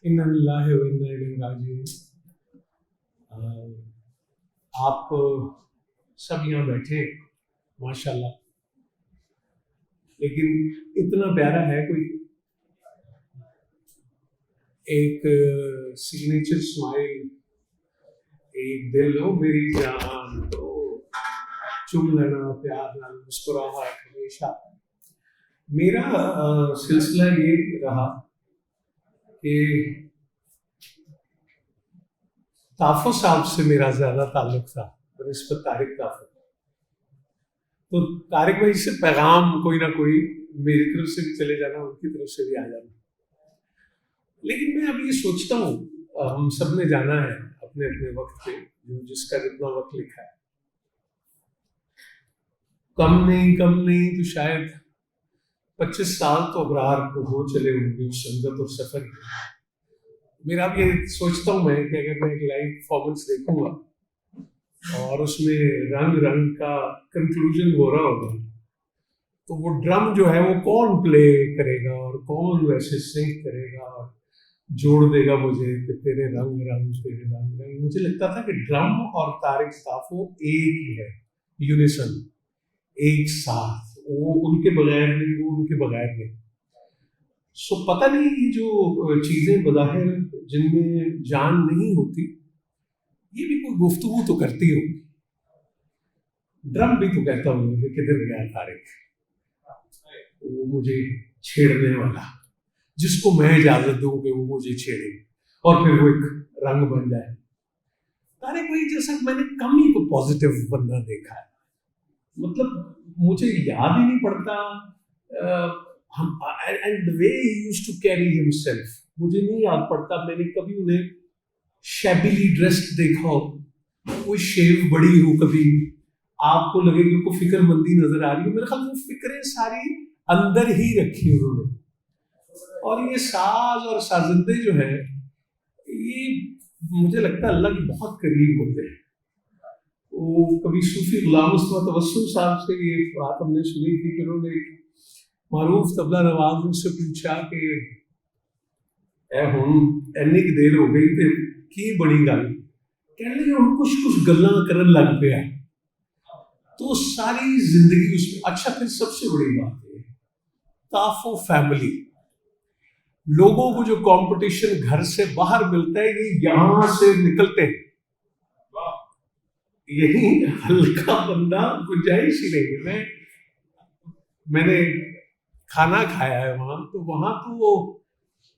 इन्ना लिल्लाहि व इन्ना इलैहि राजिऊन। आप सब यहाँ बैठे हैं माशाल्लाह, लेकिन इतना प्यारा है कोई एक सिग्नेचर स्माइल, एक दिल हो मेरी जान तो चुम लेना प्यार नाल मुस्कुराहट हमेशा। मेरा सिलसिला ये रहा कि ताफ़ो साहब से मेरा ज़्यादा ताल्लुक था बनिस्बत तारिक ताफ़ो। तो तारिक भाई से पैगाम कोई ना कोई मेरी तरफ से भी चले जाना, उनकी तरफ से भी आ जाना। लेकिन मैं अब ये सोचता हूँ, हम सब ने जाना है अपने अपने वक्त पे, जो जिसका जितना वक्त लिखा है, कम नहीं तो शायद 25 साल तो अबरार को हो चले होंगे उस संगत और सफर में। मेरा अब ये सोचता हूँ मैं कि अगर मैं एक लाइव परफॉर्मेंस देखूंगा और उसमें रंग रंग का कंक्लूजन हो रहा होगा, तो वो ड्रम जो है वो कौन प्ले करेगा और कौन वैसे सिंग करेगा और जोड़ देगा मुझे कि तेरे रंग रंग तेरे रंग रंग। मुझे लगता था कि ड्रम और तारिक ताफ़ो एक ही है, यूनिसन, एक साथ, वो उनके बगैर नहीं, वो उनके बगैर नहीं। सो पता नहीं ये जो चीजें बज़ाहिर जिनमें जान नहीं होती, ये भी कोई गुफ्तगू तो करती होगी। ड्रम भी तो कहता हूँ किधर गया तारिक, वो मुझे छेड़ने वाला, जिसको मैं इजाजत दूं कि वो मुझे छेड़े और फिर वो एक रंग बन जाए। तारिक भाई जैसा मैंने कम ही को पॉजिटिव बंदा देखा है, मतलब मुझे याद ही नहीं पड़ता and the way he used to carry himself, मुझे नहीं याद पड़ता मैंने कभी उन्हें शैबिली ड्रेस्ड देखा हो, कोई शेव बड़ी हो, कभी आपको लगे कि उनको फिक्रमंदी नजर आ रही है। मेरे ख्याल वो फिक्रें सारी अंदर ही रखी उन्होंने। और ये साज और साजिंदे जो है, ये मुझे लगता है अल्लाह के बहुत करीब होते हैं। वो कभी सूफी गुलाम मुस्तफा तबस्सुम साहब से ये बात हमने सुनी थी कि उन्होंने एक मारूफ तबला नवाज उनसे पूछा कि ए हुन इन्नी की देर हो गई ते की बड़ी गल, कहने लगे हम कुछ गल्लां करन लग पिया तो सारी जिंदगी उसमें। अच्छा, फिर सबसे बड़ी बात है ताफ़ो फैमिली, लोगों को जो कंपटीशन घर से बाहर मिलता है, ये यहां से निकलते हैं। यही हल्का बंदा गुंजाइश ही नहीं है। मैंने खाना खाया है वहां, तो वहां तो वो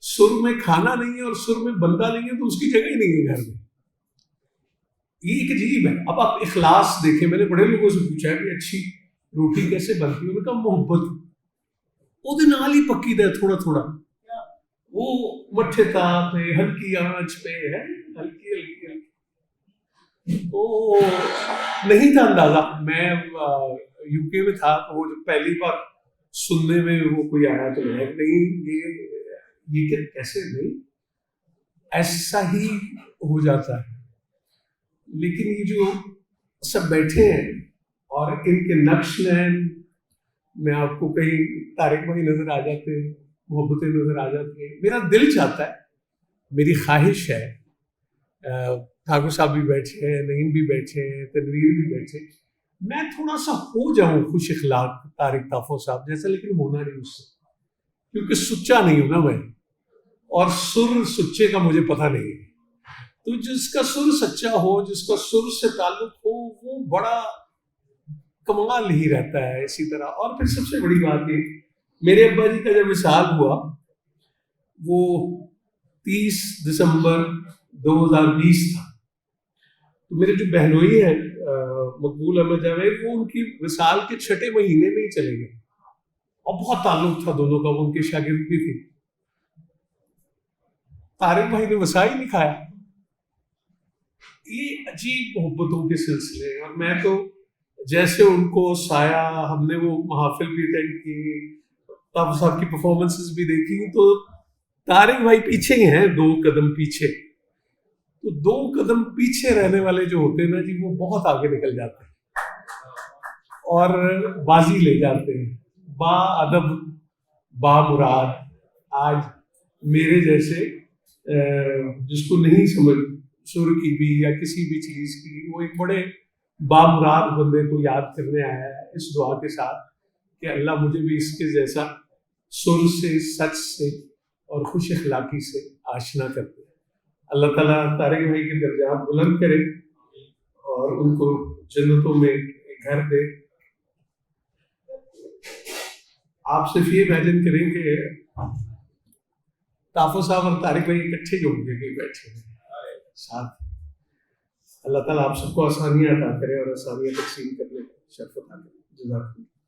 सुर में खाना नहीं है और सुर में बंदा नहीं है, तो उसकी जगह ही नहीं है घर में। ये एक अजीब है। अब आप इखलास देखें, मैंने बड़े लोगों से पूछा कि अच्छी रोटी कैसे बनती है, उनका मोहब्बत ਉਹਦੇ ਨਾਲ ही पक्की है थोड़ा थोड़ा, वो मट्ठे ताप पे हल्की आंच पे है, हल्की हल्की हल्की। तो नहीं था अंदाजा। मैं यूके में था, तो वो जो पहली बार सुनने में वो कोई आया तो नहीं ये कैसे नहीं, ऐसा ही हो जाता है। लेकिन ये जो सब बैठे हैं और इनके नक्श नैन में आपको कहीं तारिक भाई नजर आ जाते हैं, मोहब्बतें नजर आ जाती हैं। मेरा दिल चाहता है, मेरी ख्वाहिश है, ठाकुर साहब भी बैठे हैं, नईम भी बैठे हैं, तनवीर भी बैठे, मैं थोड़ा सा हो जाऊं खुश इखलाक तारिक ताफ़ो साहब जैसा, लेकिन होना नहीं उससे, क्योंकि सुच्चा नहीं हूं ना मैं, और सुर सुच्चे का मुझे पता नहीं है। तो जिसका सुर सच्चा हो, जिसका सुर से ताल्लुक हो, वो बड़ा कमाल ही रहता है इसी तरह। और फिर सबसे बड़ी बात ये, मेरे अब्बा जी का जब विसाल हुआ, वो 30 दिसंबर 2020 था। तो मेरे जो बहनोई है मकबूल अहमद जावेद, वो उनकी विसाल के 6ठे महीने में ही चले गए, और बहुत ताल्लुक था दोनों का, वो उनके शागिर्द भी थे। तारिक भाई ने वसा ही नहीं खाया। ये अजीब मोहब्बतों के सिलसिले। और मैं तो जैसे उनको साया, हमने वो महाफिल भी अटेंड की, ताफ़ो साहब की परफॉर्मेंसेस भी देखी, तो तारिक भाई पीछे ही हैं, 2 कदम पीछे। तो 2 कदम पीछे रहने वाले जो होते हैं ना जी, वो बहुत आगे निकल जाते हैं और बाजी ले जाते हैं। बा अदब बा मुराद आज मेरे जैसे جس کو نہیں سمجھ سر کی بھی یا کسی بھی چیز کی، وہ ایک بڑے بامراد بندے کو یاد کرنے آیا ہے اس دعا کے ساتھ کہ اللہ مجھے بھی اس کے جیسا سر سے، سچ سے اور خوش اخلاقی سے آشنا کر دے۔ اللہ تعالیٰ طارق بھائی کے درجات بلند کرے اور ان کو جنتوں میں گھر دے۔ آپ صرف یہ امیجن کریں کہ تحفظ صاحب اور طارق بھائی اکٹھے جو ہوں گے کہیں بیٹھے ہیں ساتھ۔ اللہ تعالیٰ آپ سب کو آسانیاں عطا کرے اور آسانیاں تقسیم کرنے شرف عطا کرے۔ جزاک اللہ۔